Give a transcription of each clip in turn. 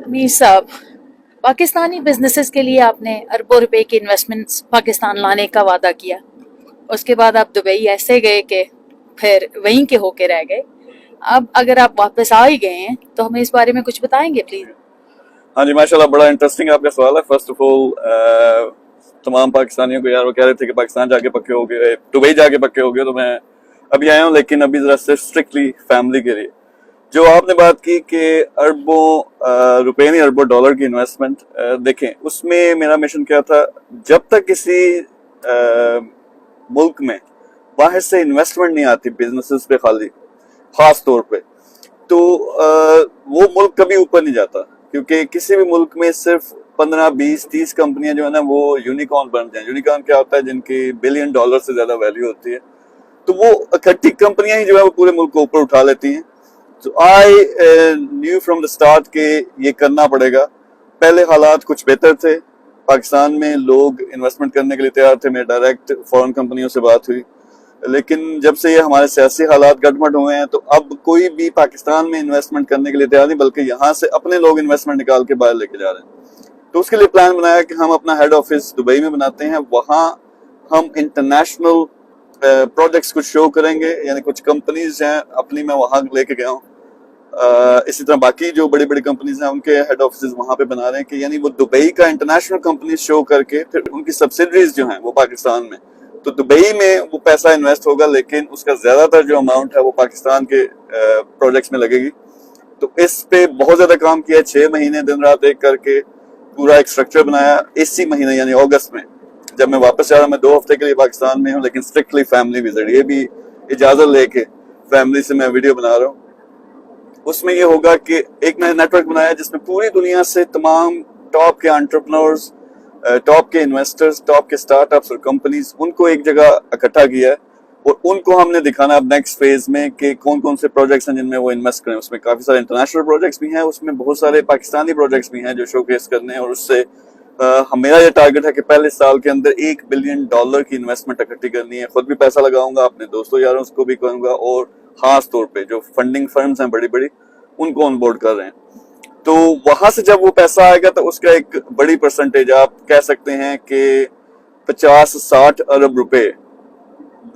मीर साहब, पाकिस्तानी बिजनेसेस के लिए आपने अरबों रुपए की इन्वेस्टमेंट्स पाकिस्तान लाने का वादा किया। उसके बाद आप दुबई ऐसे गए कि फिर वहीं के होके रह गए। अब अगर आप वापस आ ही गए हैं तो हमें इस बारे में कुछ बताएंगे प्लीज। हाँ जी, माशाल्लाह, बड़ा इंटरेस्टिंग आपका सवाल है। फर्स्ट ऑफ ऑल तमाम पाकिस्तानियों को, यार वो कह रहे थे कि पाकिस्तान जाके पक्के हो गए, दुबई जाके पक्के हो गए, तो मैं अभी आया हूँ, लेकिन अभी जरा सिर्फ स्ट्रिक्टली फैमिली के लिए। जो आपने बात की कि अरबों रुपए नहीं, अरबों डॉलर की इन्वेस्टमेंट, देखें उसमें मेरा मिशन क्या था। जब तक किसी मुल्क में बाहर से इन्वेस्टमेंट नहीं आती बिजनेसेस पे, खास तौर पे, तो वो मुल्क कभी ऊपर नहीं जाता, क्योंकि किसी भी मुल्क में सिर्फ 15, 20, 30 कंपनियां जो है ना वो यूनिकॉर्न बन जाए। यूनिकॉर्न क्या होता है? जिनकी बिलियन डॉलर से ज्यादा वैल्यू होती है, तो वो इकट्ठी कंपनियां ही जो है वो पूरे मुल्क को ऊपर उठा लेती हैं। तो I knew from the start के ये करना पड़ेगा। पहले हालात कुछ बेहतर थे, पाकिस्तान में लोग इन्वेस्टमेंट करने के लिए तैयार थे, मेरे डायरेक्ट फॉरेन कंपनियों से बात हुई। लेकिन जब से ये हमारे सियासी हालात गड़बड़ हुए हैं, तो अब कोई भी पाकिस्तान में इन्वेस्टमेंट करने के लिए तैयार नहीं, बल्कि यहाँ से अपने लोग इन्वेस्टमेंट निकाल के बाहर लेके जा रहे हैं। तो उसके लिए प्लान बनाया कि हम अपना हेड ऑफिस दुबई में बनाते हैं, वहाँ हम इंटरनेशनल प्रोजेक्ट्स कुछ शो करेंगे, यानी कुछ कंपनीज हैं अपनी मैं वहाँ लेके गया हूँ। इसी तरह बाकी जो बड़ी बड़ी कंपनीज हैं उनके हेड ऑफिस वहाँ पे बना रहे हैं कि यानी वो दुबई का इंटरनेशनल कंपनी शो करके फिर उनकी सब्सिडरीज जो हैं वो पाकिस्तान में, तो दुबई में वो पैसा इन्वेस्ट होगा, लेकिन उसका ज्यादातर जो अमाउंट है वो पाकिस्तान के प्रोजेक्ट्स में लगेगी। तो इस पे बहुत ज्यादा काम किया, 6 महीने दिन रात एक करके पूरा एक स्ट्रक्चर बनाया। इसी महीने यानी अगस्त में जब मैं वापस जा रहा हूँ, मैं 2 हफ्ते के लिए पाकिस्तान में हूँ, लेकिन स्ट्रिक्टली फैमिली विजिट, ये भी इजाजत लेके फैमिली से मैं वीडियो बना रहा हूँ। उसमें ये होगा कि एक मैंने नेटवर्क बनाया जिसमें पूरी दुनिया से तमाम टॉप के एंटरप्रेन्योर्स, टॉप के इन्वेस्टर्स, टॉप के स्टार्टअप्स और कंपनीज, उनको एक जगह इकट्ठा किया है और उनको हमने दिखाना अब नेक्स्ट फेज में कि कौन कौन से प्रोजेक्ट्स हैं जिनमें वो इन्वेस्ट करें। उसमें काफी सारे इंटरनेशनल प्रोजेक्ट्स भी हैं, उसमें बहुत सारे पाकिस्तानी प्रोजेक्ट्स भी हैं जो शोकेस करने हैं। और उससे मेरा ये टारगेट है कि पहले साल के अंदर $1 बिलियन की इन्वेस्टमेंट इकट्ठी करनी है। खुद भी पैसा लगाऊंगा, अपने दोस्तों यारों को भी कहूंगा, और खास तौर पे जो फंडिंग फर्म्स हैं बड़ी बड़ी, उनको ऑन बोर्ड कर रहे हैं। तो वहां से जब वो पैसा आएगा तो उसका एक बड़ी परसेंटेज, आप कह सकते हैं कि 50-60 अरब रुपए,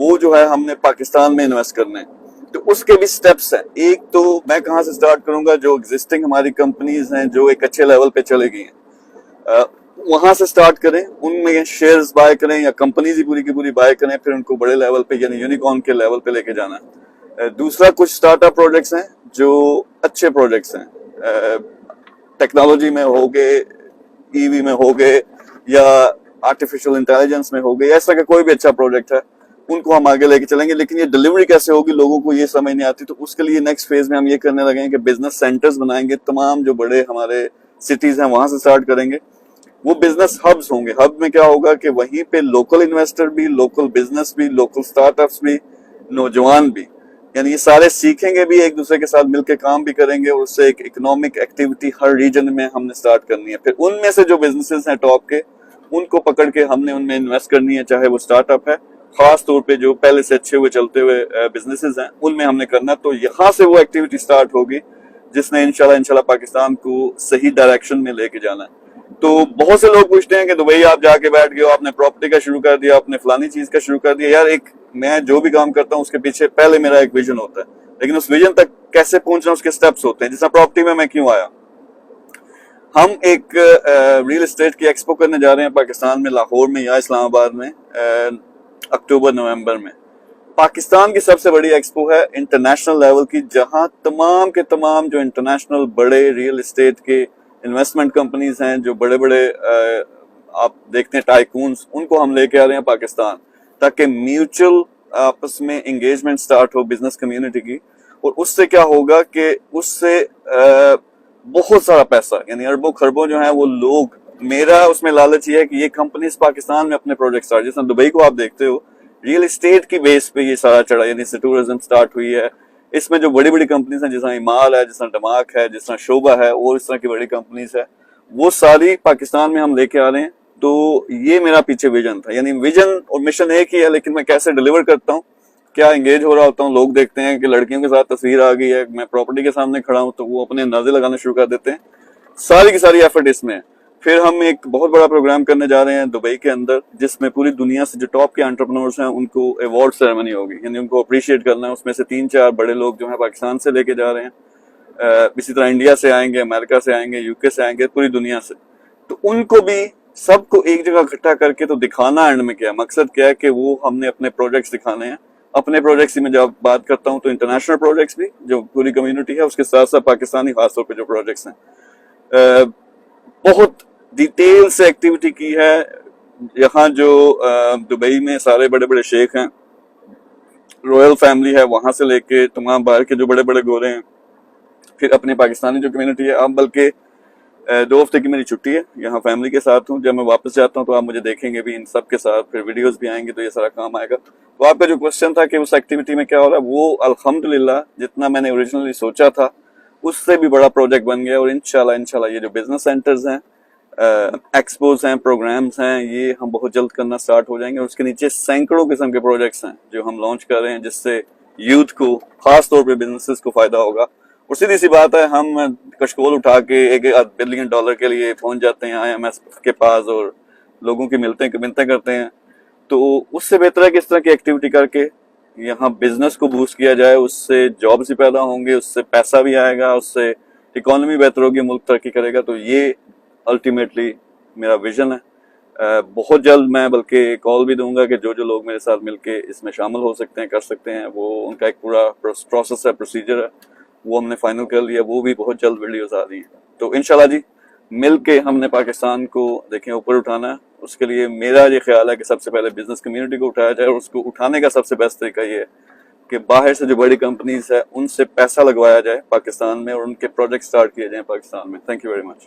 वो जो है हमने पाकिस्तान में इन्वेस्ट करने हैं। तो उसके भी स्टेप्स हैं। एक तो मैं कहां से स्टार्ट करूंगा, जो एग्जिस्टिंग हमारी कंपनीज हैं जो एक अच्छे लेवल पे चले गई हैं, वहां से स्टार्ट करें, उनमें शेयर्स बाय करें या कंपनीज ही पूरी की पूरी बाय करें, फिर उनको बड़े लेवल पे यानी यूनिकॉर्न के लेवल पे लेके जाना है। दूसरा, कुछ स्टार्टअप प्रोजेक्ट्स हैं जो अच्छे प्रोजेक्ट्स हैं, टेक्नोलॉजी में हो गए, ईवी में हो गए, या आर्टिफिशियल इंटेलिजेंस में हो गए, ऐसा का कोई भी अच्छा प्रोजेक्ट है, उनको हम आगे लेके चलेंगे। लेकिन ये डिलीवरी कैसे होगी, लोगों को ये समझ नहीं आती। तो उसके लिए नेक्स्ट फेज में हम ये करने लगे हैं कि बिजनेस सेंटर्स बनाएंगे, तमाम जो बड़े हमारे सिटीज हैं वहां से स्टार्ट करेंगे। वो बिजनेस हब्स होंगे। हब में क्या होगा कि वहीं पे लोकल इन्वेस्टर भी, लोकल बिजनेस भी, लोकल स्टार्टअप्स भी, नौजवान भी, यानी ये सारे सीखेंगे भी, एक दूसरे के साथ मिलकर काम भी करेंगे। और उससे एक इकोनॉमिक एक्टिविटी हर रीजन में हमने स्टार्ट करनी है। फिर उनमें से जो बिजनेसेस हैं टॉप के, उनको पकड़ के हमने उनमें इन्वेस्ट करनी है, चाहे वो स्टार्टअप है, खास तौर पे जो पहले से अच्छे हुए चलते हुए बिजनेसेस हैं उनमें हमने करना। तो यहाँ से वो एक्टिविटी स्टार्ट होगी जिसने इंशाल्लाह पाकिस्तान को सही डायरेक्शन में लेके जाना है। तो बहुत से लोग पूछते हैं कि दुबई आप जाके बैठ गए हो, आपने प्रॉपर्टी का शुरू कर दिया, आपने फलानी चीज का शुरू कर दिया। यार, एक मैं जो भी काम करता हूँ उसके पीछे पहले मेरा एक विजन होता है, लेकिन उस विजन तक कैसे पहुंचना उसके स्टेप्स होते हैं। जैसा प्रॉपर्टी में मैं क्यों आया, हम एक रियल एस्टेट की एक्सपो करने जा रहे हैं पाकिस्तान में, लाहौर में या इस्लामाबाद में, अक्टूबर नवंबर में। पाकिस्तान की सबसे बड़ी एक्सपो है इंटरनेशनल लेवल की, जहां तमाम के तमाम जो इंटरनेशनल बड़े रियल एस्टेट के इन्वेस्टमेंट कंपनीज हैं, जो बड़े बड़े आप देखते हैं टाइकून्स, उनको हम लेके आ रहे हैं पाकिस्तान, ताकि म्यूचुअल आपस में एंगेजमेंट स्टार्ट हो बिजनेस कम्युनिटी की। और उससे क्या होगा कि उससे बहुत सारा पैसा, यानी अरबों खरबों जो है वो लोग, मेरा उसमें लालच ये है कि ये कंपनीज पाकिस्तान में अपने प्रोजेक्ट स्टार्ट, जैसे दुबई को आप देखते हो, रियल एस्टेट की बेस पे ये सारा चढ़ा, यानी इससे टूरिज्म स्टार्ट हुई है। इसमें जो बड़ी बड़ी कंपनीज हैं, जैसा इमाल है, जैसा डमाक है, जैसा शोभा है, और इस तरह की बड़ी कंपनीज है, वो सारी पाकिस्तान में हम लेके आ रहे हैं। तो ये मेरा पीछे विजन था, यानी विजन और मिशन एक ही है, लेकिन मैं कैसे डिलीवर करता हूँ, क्या एंगेज हो रहा होता हूँ। लोग देखते हैं कि लड़कियों के साथ तस्वीर आ गई है, मैं प्रॉपर्टी के सामने खड़ा हूँ, तो वो अपने अंदाजे लगाने शुरू कर देते हैं। ساری کی ساری ایفرٹ اس میں ہے. پھر ہم ایک بہت بڑا پروگرام کرنے جا رہے ہیں دبئی کے اندر، جس میں پوری دنیا سے جو ٹاپ کے انٹرپرنورز ہیں ان کو ایوارڈ سیریمنی ہوگی، یعنی ان کو اپریشیٹ کرنا ہے. اس میں سے 3-4 بڑے لوگ جو ہیں پاکستان سے لے کے جا رہے ہیں، اسی طرح انڈیا سے آئیں گے، امریکہ سے آئیں گے، یو کے سے آئیں گے، پوری دنیا سے. تو ان کو بھی سب کو ایک جگہ اکٹھا کر کے تو دکھانا اینڈ میں کیا مقصد کیا ہے کہ وہ ہم نے اپنے پروجیکٹس دکھانے ہیں. اپنے پروجیکٹس میں جب بات کرتا ہوں تو انٹرنیشنل پروجیکٹس بھی جو پوری کمیونٹی ہے، اس کے ساتھ ساتھ پاکستانی خاص طور پہ جو پروجیکٹس ہیں. بہت ڈیٹیل سے ایکٹیویٹی کی ہے. یہاں جو دبئی میں سارے بڑے بڑے شیخ ہیں، رویل فیملی ہے، وہاں سے لے کے تمام باہر کے جو بڑے بڑے گورے ہیں، پھر اپنی پاکستانی جو کمیونٹی ہے. اب بلکہ 2 ہفتے کی میری چھٹی ہے، یہاں فیملی کے ساتھ ہوں. جب میں واپس جاتا ہوں تو آپ مجھے دیکھیں گے بھی ان سب کے ساتھ، پھر ویڈیوز بھی آئیں گے، تو یہ سارا کام آئے گا. تو آپ کا جو کوشچن تھا کہ اس ایکٹیویٹی میں کیا ہو رہا ہے، وہ الحمدللہ جتنا میں نے اوریجنلی سوچا تھا اس سے بھی بڑا پروجیکٹ بن گیا. اور انشاءاللہ یہ جو بزنس سینٹرز ہیں، ایکسپوز ہیں، پروگرامز ہیں، یہ ہم بہت جلد کرنا سٹارٹ ہو جائیں گے. اور اس کے نیچے سینکڑوں قسم کے پروجیکٹس ہیں جو ہم لانچ کر رہے ہیں، جس سے یوتھ کو، خاص طور پہ بزنسز کو فائدہ ہوگا. اور سیدھی سی بات ہے، ہم کشکول اٹھا کے $1 بلین کے لیے پہنچ جاتے ہیں IMF کے پاس اور لوگوں کی منتیں کرتے ہیں. تو اس سے بہتر ہے کہ اس طرح کی ایکٹیویٹی کر کے یہاں بزنس کو بوسٹ کیا جائے. اس سے جابس بھی پیدا ہوں گے، اس سے پیسہ بھی آئے گا، اس سے اکانومی بہتر ہوگی، ملک ترقی کرے گا. تو یہ الٹیمیٹلی میرا ویژن ہے. بہت جلد میں بلکہ کال بھی دوں گا کہ جو لوگ میرے ساتھ مل کے اس میں شامل ہو سکتے ہیں، کر سکتے ہیں. وہ ان کا ایک پورا پروسیس ہے، پروسیجر ہے، وہ ہم نے فائنل کر لیا. وہ بھی بہت جلد ویڈیوز آ رہی ہیں. تو انشاءاللہ جی مل کے ہم نے پاکستان کو دیکھیں اوپر اٹھانا ہے. اس کے لیے میرا یہ خیال ہے کہ سب سے پہلے بزنس کمیونٹی کو اٹھایا جائے. اور اس کو اٹھانے کا سب سے بیسٹ طریقہ یہ ہے کہ باہر سے جو بڑی کمپنیز ہیں ان سے پیسہ لگوایا جائے پاکستان میں، اور ان کے پروجیکٹ سٹارٹ کیے جائیں پاکستان میں. Thank you very much.